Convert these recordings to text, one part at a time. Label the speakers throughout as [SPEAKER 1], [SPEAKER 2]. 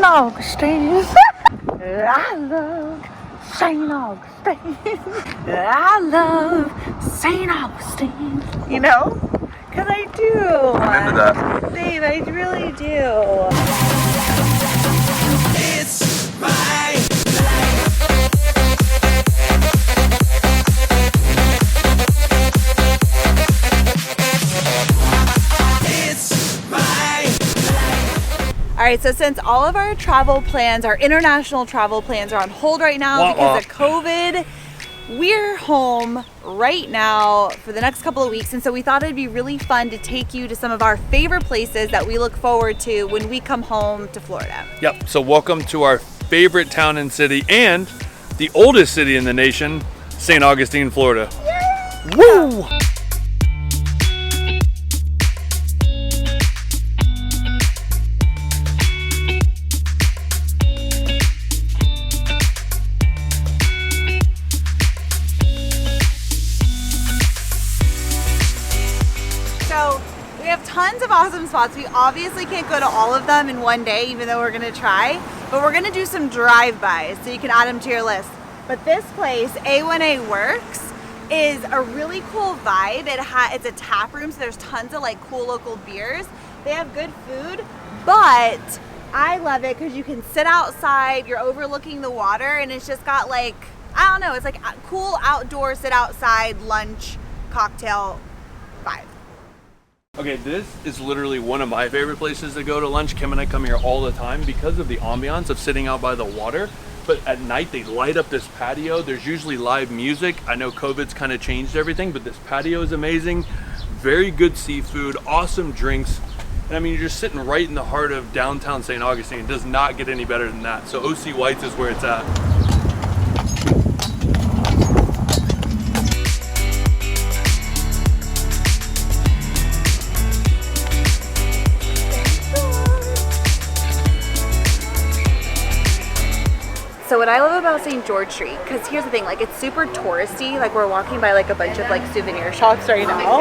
[SPEAKER 1] Augustine. I love St. Augustine. I love St. Augustine. You know? Because I do.
[SPEAKER 2] I'm into that.
[SPEAKER 1] Babe, I really do.
[SPEAKER 3] It's my
[SPEAKER 1] Alright, so since all of our travel plans, our international travel plans are on hold right now because of COVID, we're home right now for the next couple of weeks, and so we thought it'd be really fun to take you to some of our favorite places that we look forward to when we come home to Florida.
[SPEAKER 2] Yep, so welcome to our favorite town and city and the oldest city in the nation, St. Augustine, Florida.
[SPEAKER 1] Yay!
[SPEAKER 2] Woo!
[SPEAKER 1] So we have tons of awesome spots. We obviously can't go to all of them in one day, even though we're gonna try, but we're gonna do some drive-bys so you can add them to your list. But this place, AIA Works, is a really cool vibe. It's a tap room, so there's tons of like cool local beers. They have good food, but I love it because you can sit outside, you're overlooking the water, and it's just got like, I don't know, it's like a cool outdoor sit outside lunch cocktail vibe.
[SPEAKER 2] Okay, this is literally one of my favorite places to go to lunch. Kim and I come here all the time because of the ambiance of sitting out by the water. But at night, they light up this patio. There's usually live music. I know COVID's kind of changed everything, but this patio is amazing. Very good seafood, awesome drinks. And I mean, you're just sitting right in the heart of downtown St. Augustine. It does not get any better than that. So OC White's is where it's at.
[SPEAKER 1] So what I love about St. George Street, because here's the thing, like it's super touristy, like we're walking by like a bunch of like souvenir shops right now,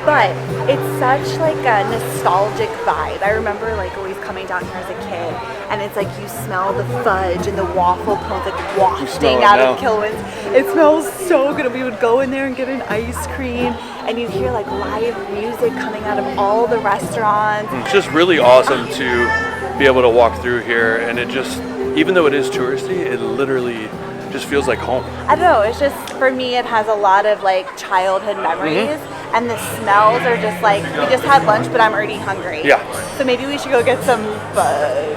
[SPEAKER 1] but it's such like a nostalgic vibe. I remember like always coming down here as a kid, and it's like you smell the fudge and the waffle cones like wafting out of Kilwins. It smells so good. We would go in there and get an ice cream, and you hear like live music coming out of all the restaurants.
[SPEAKER 2] It's just really awesome to be able to walk through here, and it just, even though it is touristy, it literally just feels like home.
[SPEAKER 1] I don't know, it's just, for me, it has a lot of like childhood memories, and the smells are just like, we just had lunch, but I'm already hungry.
[SPEAKER 2] Yeah.
[SPEAKER 1] So maybe we should go get some fudge.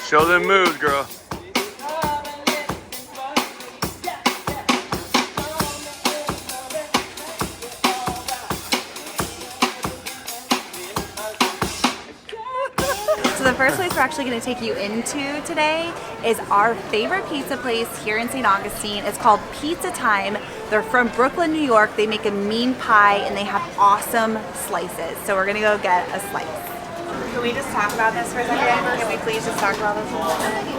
[SPEAKER 2] Show them moves, girl.
[SPEAKER 1] So the first place we're actually going to take you into today is our favorite pizza place here in St. Augustine. It's called Pizza Time. They're from Brooklyn, New York. They make a mean pie and they have awesome slices. So we're going to go get a slice. Can we just talk about this for a second? Can we please just talk about this for a second?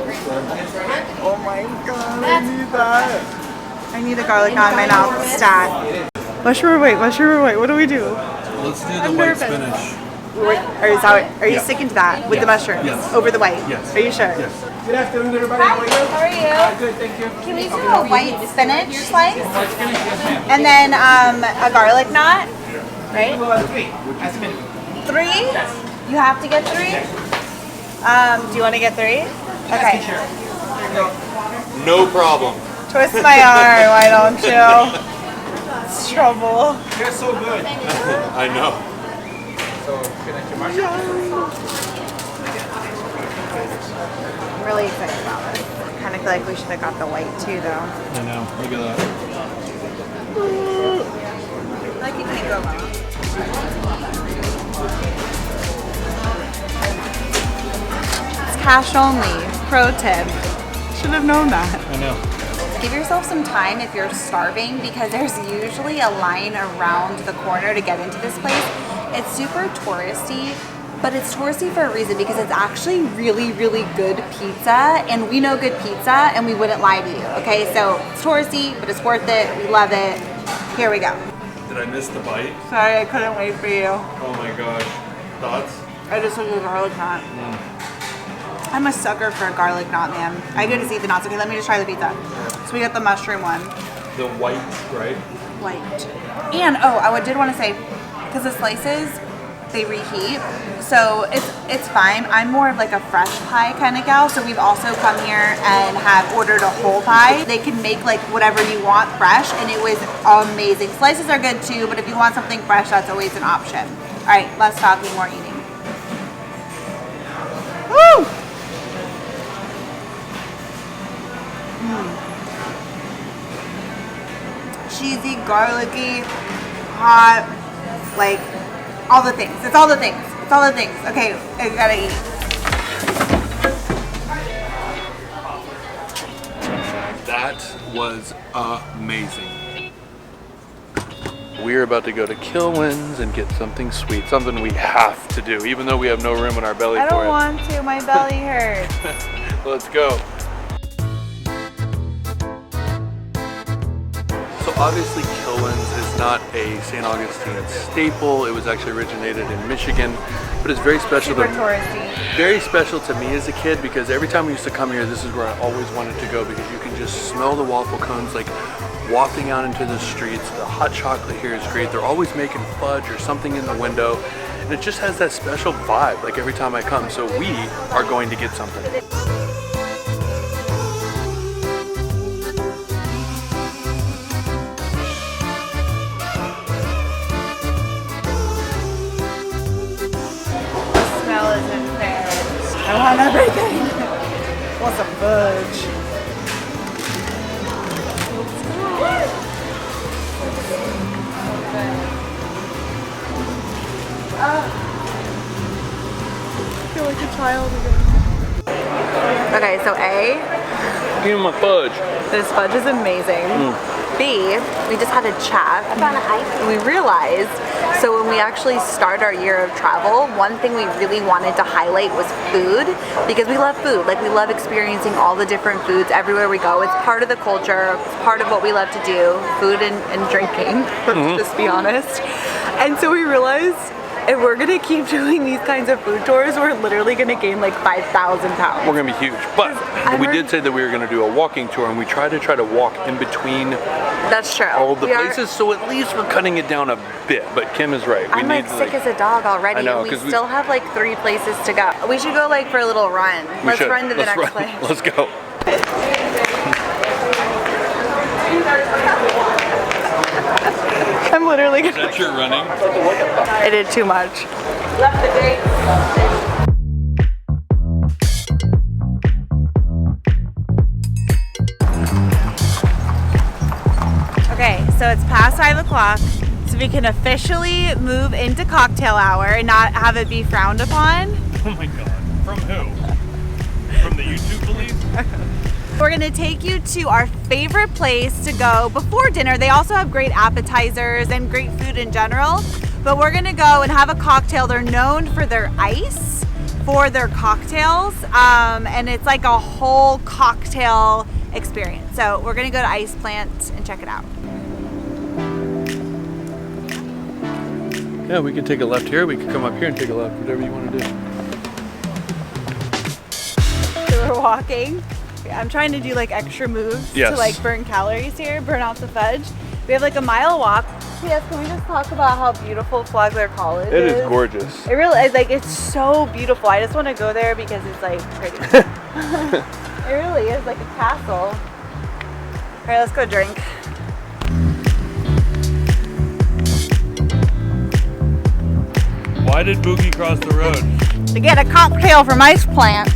[SPEAKER 1] Oh my god, I need that. I need a garlic knot in my mouth. Stat. Mushroom or white? Mushroom or white? What do we do?
[SPEAKER 4] Let's do the white spinach.
[SPEAKER 1] Are you sticking to that with the mushroom?
[SPEAKER 4] Yes.
[SPEAKER 1] Over the white?
[SPEAKER 4] Yes.
[SPEAKER 1] Are you sure?
[SPEAKER 4] Yes.
[SPEAKER 5] Good afternoon, everybody.
[SPEAKER 1] Hi, how are you?
[SPEAKER 5] Good, thank you.
[SPEAKER 1] Can we do a white spinach slice?
[SPEAKER 5] White spinach, yes, ma'am.
[SPEAKER 1] And then a garlic knot, right?
[SPEAKER 5] 3. I spinach.
[SPEAKER 1] 3?
[SPEAKER 5] Yes.
[SPEAKER 1] You have to get 3? Do you want to get 3? Okay.
[SPEAKER 5] Sure. There you go.
[SPEAKER 2] No problem.
[SPEAKER 1] Twist my arm, why don't you? It's trouble.
[SPEAKER 5] You're so good.
[SPEAKER 2] I know.
[SPEAKER 5] So, spinach and mushroom.
[SPEAKER 1] I'm really excited about this. I kind of feel like we should have got the white too, though.
[SPEAKER 4] I know. Look at that.
[SPEAKER 1] I feel like you can't go wrong. It's cash only. Pro tip. Should have known that.
[SPEAKER 4] I know.
[SPEAKER 1] Give yourself some time if you're starving, because there's usually a line around the corner to get into this place. It's super touristy, but it's touristy for a reason because it's actually really, really good pizza, and we know good pizza, and we wouldn't lie to you, okay? So it's touristy, but it's worth it. We love it. Here we go.
[SPEAKER 2] Did I miss the bite?
[SPEAKER 1] Sorry, I couldn't wait for you.
[SPEAKER 2] Oh my gosh. Thoughts?
[SPEAKER 1] I just took a garlic knot. I'm a sucker for a garlic knot, man. I could just eat the knots. Okay, let me just try the pizza. So we got the mushroom one.
[SPEAKER 2] The white, right?
[SPEAKER 1] White. And, oh, I did want to say, because the slices, they reheat, so it's fine. I'm more of like a fresh pie kind of gal, so we've also come here and have ordered a whole pie. They can make like whatever you want fresh, and it was amazing. Slices are good too, but if you want something fresh, that's always an option. All right, less talking, more eating. Woo! Cheesy, garlicky, hot, like all the things. It's all the things. It's all the things. Okay, I gotta eat.
[SPEAKER 2] That was amazing. We're about to go to Kilwin's and get something sweet, something we have to do, even though we have no room in our belly for it.
[SPEAKER 1] I don't want to. My belly hurts.
[SPEAKER 2] Let's go. So obviously Kilwin's is not a St. Augustine staple. It was actually originated in Michigan, but it's very special
[SPEAKER 1] Super
[SPEAKER 2] to
[SPEAKER 1] touristy.
[SPEAKER 2] very special to me as a kid because every time we used to come here, this is where I always wanted to go because you can just smell the waffle cones like wafting out into the streets. The hot chocolate here is great. They're always making fudge or something in the window, and it just has that special vibe like every time I come. So we are going to get something.
[SPEAKER 1] I want everything. I want some fudge. I feel like a child again. Okay, so A,
[SPEAKER 2] Give me my fudge.
[SPEAKER 1] this fudge is amazing. B, we just had a chat. And we realized, so when we actually start our year of travel, one thing we really wanted to highlight was food, because we love food. Like, we love experiencing all the different foods everywhere we go. It's part of the culture, it's part of what we love to do, food and drinking, let's just be honest. And so we realized, if we're gonna keep doing these kinds of food tours, we're literally gonna gain like 5,000 pounds.
[SPEAKER 2] We're gonna be huge, but we did say that we were gonna do a walking tour, and we try to walk in between.
[SPEAKER 1] That's true.
[SPEAKER 2] All the places, so at least we're cutting it down a bit. But Kim is right.
[SPEAKER 1] I'm like sick as a dog already.
[SPEAKER 2] I know,
[SPEAKER 1] and we still have like 3 places to go. We should go like for a little run. Let's run to the next place.
[SPEAKER 2] Let's go.
[SPEAKER 1] I'm literally gonna.
[SPEAKER 2] Is that your running?
[SPEAKER 1] I did too much. Left the gate. Okay, so it's past 5 o'clock, so we can officially move into cocktail hour and not have it be frowned upon.
[SPEAKER 2] Oh my god. From who? From the YouTube police?
[SPEAKER 1] We're gonna take you to our favorite place to go before dinner. They also have great appetizers and great food in general, but we're gonna go and have a cocktail. They're known for their ice, for their cocktails, and it's like a whole cocktail experience. So we're gonna go to Ice Plant and check it out.
[SPEAKER 2] Yeah, we can take a left here. We can come up here and take a left, whatever you want to do.
[SPEAKER 1] So we're walking. I'm trying to do like extra moves to like burn calories here, burn off the fudge. We have like a mile walk. Yes, can we just talk about how beautiful Flagler College is?
[SPEAKER 2] It is gorgeous.
[SPEAKER 1] It really is, like, it's so beautiful. I just want to go there because it's like pretty. It really is like a castle. All right, let's go drink.
[SPEAKER 2] Why did Boogie cross the road?
[SPEAKER 1] To get a cocktail from Ice Plant.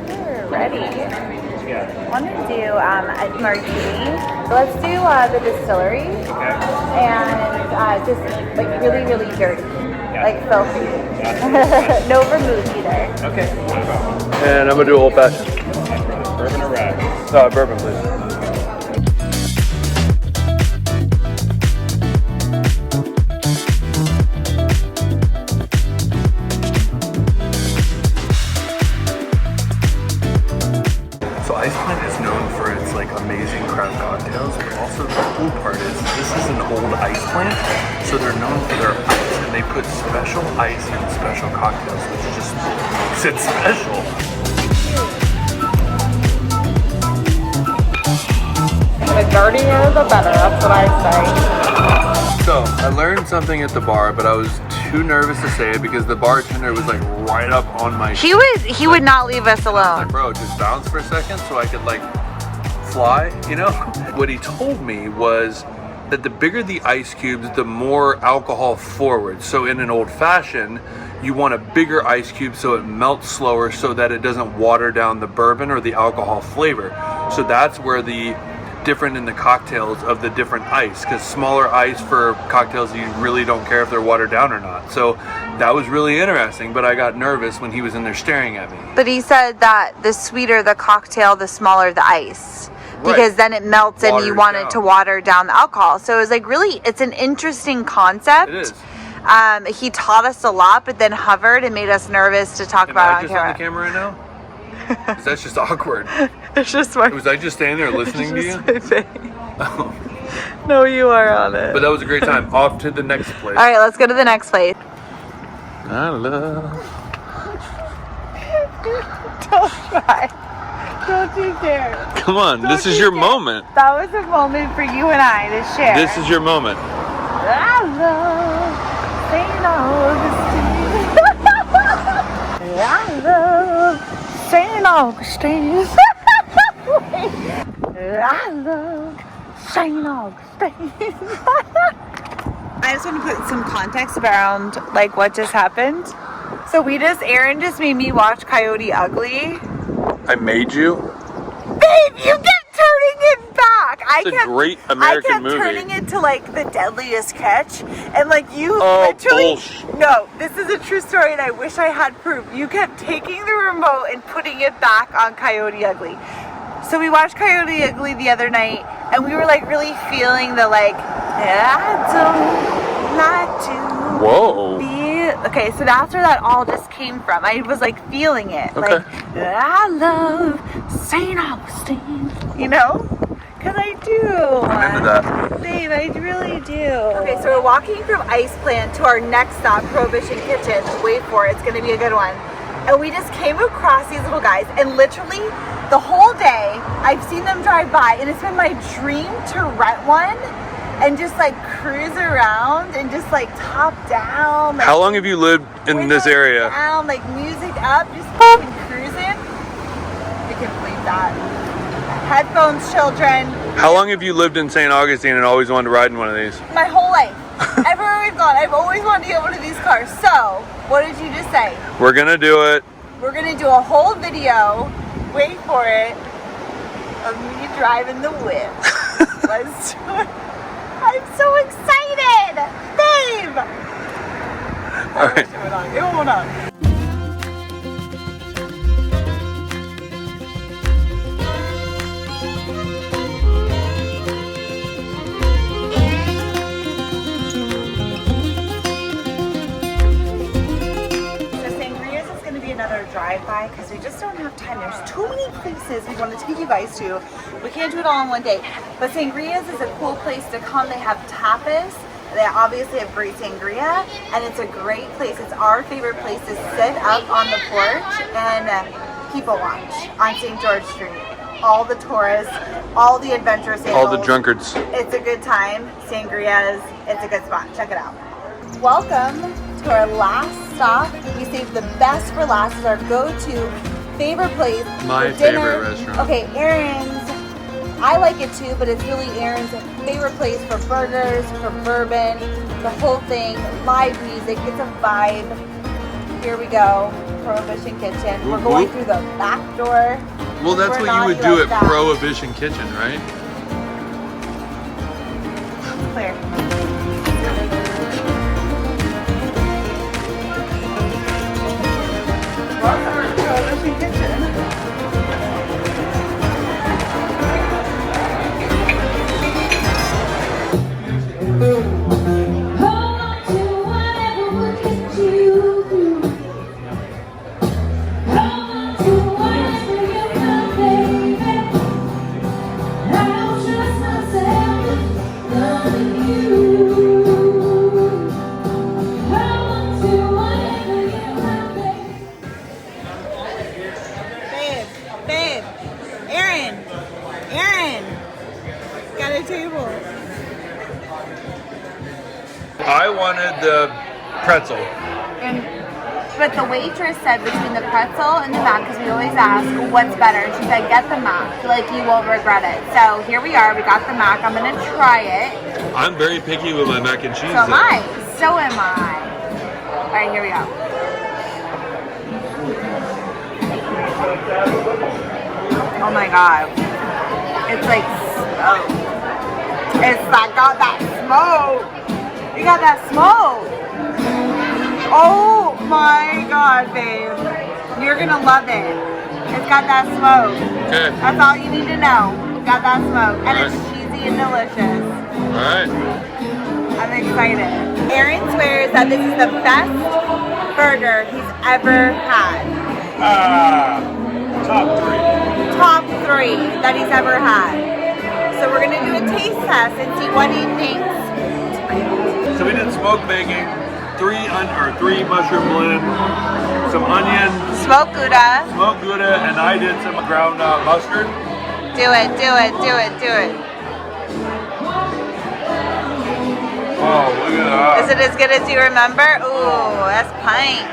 [SPEAKER 1] We're ready.
[SPEAKER 5] Yeah.
[SPEAKER 1] I want to do a martini. Let's do the distillery
[SPEAKER 5] Okay.
[SPEAKER 1] and just like really, really dirty, like filthy.
[SPEAKER 5] Yeah.
[SPEAKER 1] No vermouth either.
[SPEAKER 5] Okay. No problem.
[SPEAKER 2] And I'm gonna do old fashioned.
[SPEAKER 5] Bourbon or rye?
[SPEAKER 2] Bourbon, please. So Ice Plant is known for its like amazing craft cocktails, but also the cool part is this is an old ice plant, so they're known for their ice, and they put special ice in special cocktails, which just makes it special.
[SPEAKER 1] The dirtier, the better. That's what I say.
[SPEAKER 2] So I learned something at the bar, but I was too nervous to say it because the bartender was like right up on my
[SPEAKER 1] He would not leave us
[SPEAKER 2] I was
[SPEAKER 1] alone.
[SPEAKER 2] like, bro, just bounce for a second so I could like fly, you know? What he told me was that the bigger the ice cubes, the more alcohol forward. So in an old fashioned, you want a bigger ice cube so it melts slower so that it doesn't water down the bourbon or the alcohol flavor. So that's where the different in the cocktails of the different ice, because smaller ice for cocktails you really don't care if they're watered down or not. So that was really interesting, but I got nervous when he was in there staring at me.
[SPEAKER 1] But he said that the sweeter the cocktail, the smaller the ice.
[SPEAKER 2] Right.
[SPEAKER 1] Because then it melts and you
[SPEAKER 2] Waters
[SPEAKER 1] want it
[SPEAKER 2] down.
[SPEAKER 1] to water down the alcohol. So it was like really, it's an interesting concept.
[SPEAKER 2] It is.
[SPEAKER 1] He taught us a lot, but then hovered and made us nervous to talk
[SPEAKER 2] Am
[SPEAKER 1] about
[SPEAKER 2] I
[SPEAKER 1] it
[SPEAKER 2] just
[SPEAKER 1] on
[SPEAKER 2] on the
[SPEAKER 1] camera.
[SPEAKER 2] camera right now? 'Cause that's just awkward.
[SPEAKER 1] It's just my,
[SPEAKER 2] Was I just standing there listening to you?
[SPEAKER 1] my face. No, you are on it.
[SPEAKER 2] But that was a great time. Off to the next place.
[SPEAKER 1] All right, let's go to the next place.
[SPEAKER 2] I love.
[SPEAKER 1] Don't try. Don't you dare.
[SPEAKER 2] Come on, this is your moment.
[SPEAKER 1] That was a moment for you and I to share.
[SPEAKER 2] This is your moment.
[SPEAKER 1] I love St. Augustine. I love St. Augustine. I love St. Augustine. I just want to put some context around like what just happened. So Erran just made me watch Coyote Ugly.
[SPEAKER 2] I made you.
[SPEAKER 1] Babe, you kept turning it back.
[SPEAKER 2] It's a great American movie.
[SPEAKER 1] I kept turning it to like The Deadliest Catch, and like you
[SPEAKER 2] Oh,
[SPEAKER 1] literally.
[SPEAKER 2] bullshit.
[SPEAKER 1] No, this is a true story, and I wish I had proof. You kept taking the remote and putting it back on Coyote Ugly. So we watched Coyote Ugly the other night, and we were like really feeling the like, I don't like to.
[SPEAKER 2] Whoa.
[SPEAKER 1] Okay, so that's where that all just came from. I was like feeling it.
[SPEAKER 2] Okay.
[SPEAKER 1] Like, I love St. Augustine. You know? Because I do.
[SPEAKER 2] I'm into that.
[SPEAKER 1] Babe, I really do. Okay, so we're walking from Ice Plant to our next stop, Prohibition Kitchen. Wait for it, it's going to be a good one. And we just came across these little guys, and literally the whole day I've seen them drive by, and it's been my dream to rent one and just like cruise around and just like top down. Like,
[SPEAKER 2] How long have you lived in this
[SPEAKER 1] windows
[SPEAKER 2] area?
[SPEAKER 1] down, like music up, just fucking cruising. We can believe that. Headphones, children.
[SPEAKER 2] How long have you lived in St. Augustine and always wanted to ride in one of these?
[SPEAKER 1] My whole life. Everywhere we've gone, I've always wanted to get one of these cars. So, what did you just say?
[SPEAKER 2] We're gonna do it.
[SPEAKER 1] We're gonna do a whole video, wait for it, of me driving the whip. Let's do it. I'm so excited! Babe!
[SPEAKER 2] All right.
[SPEAKER 1] It went on. Sangrias is going to be another drive-by because we just don't have time. There's too many places we want to take you guys to. We can't do it all in one day. But Sangrias is a cool place to come. They have tapas. They obviously have great sangria, and it's a great place. It's our favorite place to sit up on the porch and people watch on St. George Street. All the tourists, all the adventurous animals.
[SPEAKER 2] All the drunkards.
[SPEAKER 1] It's a good time. Sangrias, it's a good spot. Check it out. Welcome to our last stop. We saved the best for last. Is our go-to favorite place
[SPEAKER 2] My
[SPEAKER 1] for dinner.
[SPEAKER 2] favorite restaurant.
[SPEAKER 1] Okay, Erran's. I like it too, but it's really Erran's favorite place for burgers, for bourbon, the whole thing, live music. It's a vibe. Here we go. Prohibition Kitchen. We're going through the back door.
[SPEAKER 2] Well, that's
[SPEAKER 1] We're
[SPEAKER 2] what you would
[SPEAKER 1] naughty
[SPEAKER 2] do
[SPEAKER 1] like
[SPEAKER 2] at
[SPEAKER 1] that.
[SPEAKER 2] Prohibition Kitchen, right?
[SPEAKER 1] Clear. Welcome to Prohibition Kitchen. Babe, Erran, got a table.
[SPEAKER 2] I wanted the pretzel.
[SPEAKER 1] But the waitress said between the pretzel and the mac, because we always ask what's better. She said get the mac, like you won't regret it. So here we are, we got the mac. I'm gonna try it.
[SPEAKER 2] I'm very picky with my mac and cheese.
[SPEAKER 1] So am I. So am I. All right, here we go. Oh my god. It's like smoke. It's like got that smoke. You got that smoke. Oh my god, babe. You're gonna love it. It's got that smoke.
[SPEAKER 2] Okay.
[SPEAKER 1] That's all you need to know. Got that smoke. And it's cheesy and delicious.
[SPEAKER 2] Alright.
[SPEAKER 1] I'm excited. Erran swears that this is the best burger he's ever had.
[SPEAKER 2] Top 3.
[SPEAKER 1] Top 3 that he's ever had. So we're gonna do a taste test and see what he thinks.
[SPEAKER 2] So we did smoke bacon, 3 mushroom blend, some onion,
[SPEAKER 1] Smoked Gouda.
[SPEAKER 2] smoked Gouda, and I did some ground mustard.
[SPEAKER 1] Do it, do it, do it, do it.
[SPEAKER 2] Oh, look at that.
[SPEAKER 1] Is it as good as you remember? Ooh, that's pint.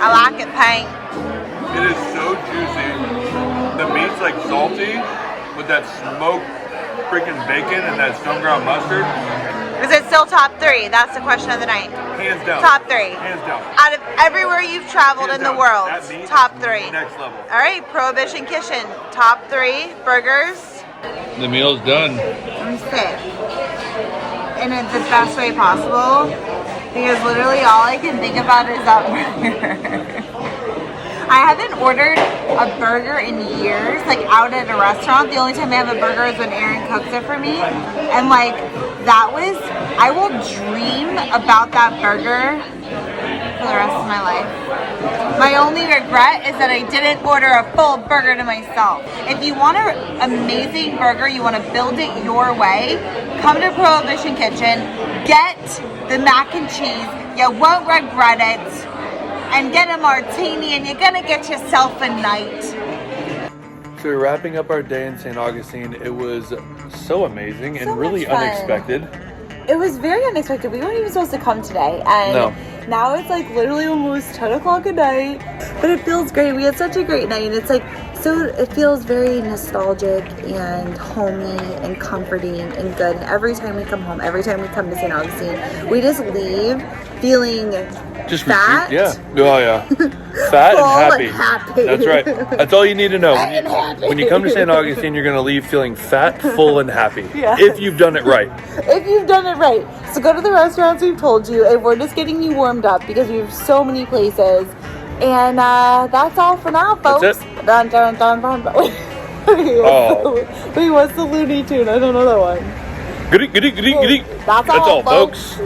[SPEAKER 1] I like it pint.
[SPEAKER 2] It is so juicy. The meat's like salty with that smoked freaking bacon and that stone ground mustard.
[SPEAKER 1] Is it still top 3? That's the question of the night.
[SPEAKER 2] Hands down.
[SPEAKER 1] Top 3.
[SPEAKER 2] Hands down.
[SPEAKER 1] Out of everywhere you've traveled
[SPEAKER 2] Hands
[SPEAKER 1] in the
[SPEAKER 2] down.
[SPEAKER 1] world,
[SPEAKER 2] That meat
[SPEAKER 1] top
[SPEAKER 2] is
[SPEAKER 1] 3.
[SPEAKER 2] Next level.
[SPEAKER 1] All right, Prohibition Kitchen, top 3 burgers.
[SPEAKER 2] The meal's done.
[SPEAKER 1] I'm sick. In the best way possible, because literally all I can think about is that burger. I haven't ordered a burger in years, like out at a restaurant. The only time I have a burger is when Erran cooks it for me. And like, I will dream about that burger for the rest of my life. My only regret is that I didn't order a full burger to myself. If you want an amazing burger, you want to build it your way, come to Prohibition Kitchen, get the mac and cheese, you won't regret it, and get a martini, and you're gonna get yourself a night.
[SPEAKER 2] So we're wrapping up our day in St. Augustine. It was so amazing and
[SPEAKER 1] So
[SPEAKER 2] really
[SPEAKER 1] much fun.
[SPEAKER 2] unexpected.
[SPEAKER 1] It was very unexpected. We weren't even supposed to come today, and now it's like literally almost 10 o'clock at night, but it feels great. We had such a great night, and it's like, so it feels very nostalgic and homey and comforting and good. And every time we come home, every time we come to St. Augustine, we just leave feeling
[SPEAKER 2] Just
[SPEAKER 1] fat.
[SPEAKER 2] yeah. Oh yeah. Fat
[SPEAKER 1] Full
[SPEAKER 2] and
[SPEAKER 1] and
[SPEAKER 2] happy.
[SPEAKER 1] happy.
[SPEAKER 2] That's right. That's all you need to know.
[SPEAKER 1] Fat and happy.
[SPEAKER 2] When you come to St. Augustine, you're gonna leave feeling fat, full, and happy.
[SPEAKER 1] Yeah.
[SPEAKER 2] If you've done it right.
[SPEAKER 1] If you've done it right. So go to the restaurants we've told you, and we're just getting you warmed up because we have so many places. And that's all for now, folks.
[SPEAKER 2] That's it.
[SPEAKER 1] Dun, dun, dun, dun, dun. Wait, what's the Looney Tune? I don't know that one.
[SPEAKER 2] Goody, goody, goody, goody.
[SPEAKER 1] That's all, folks.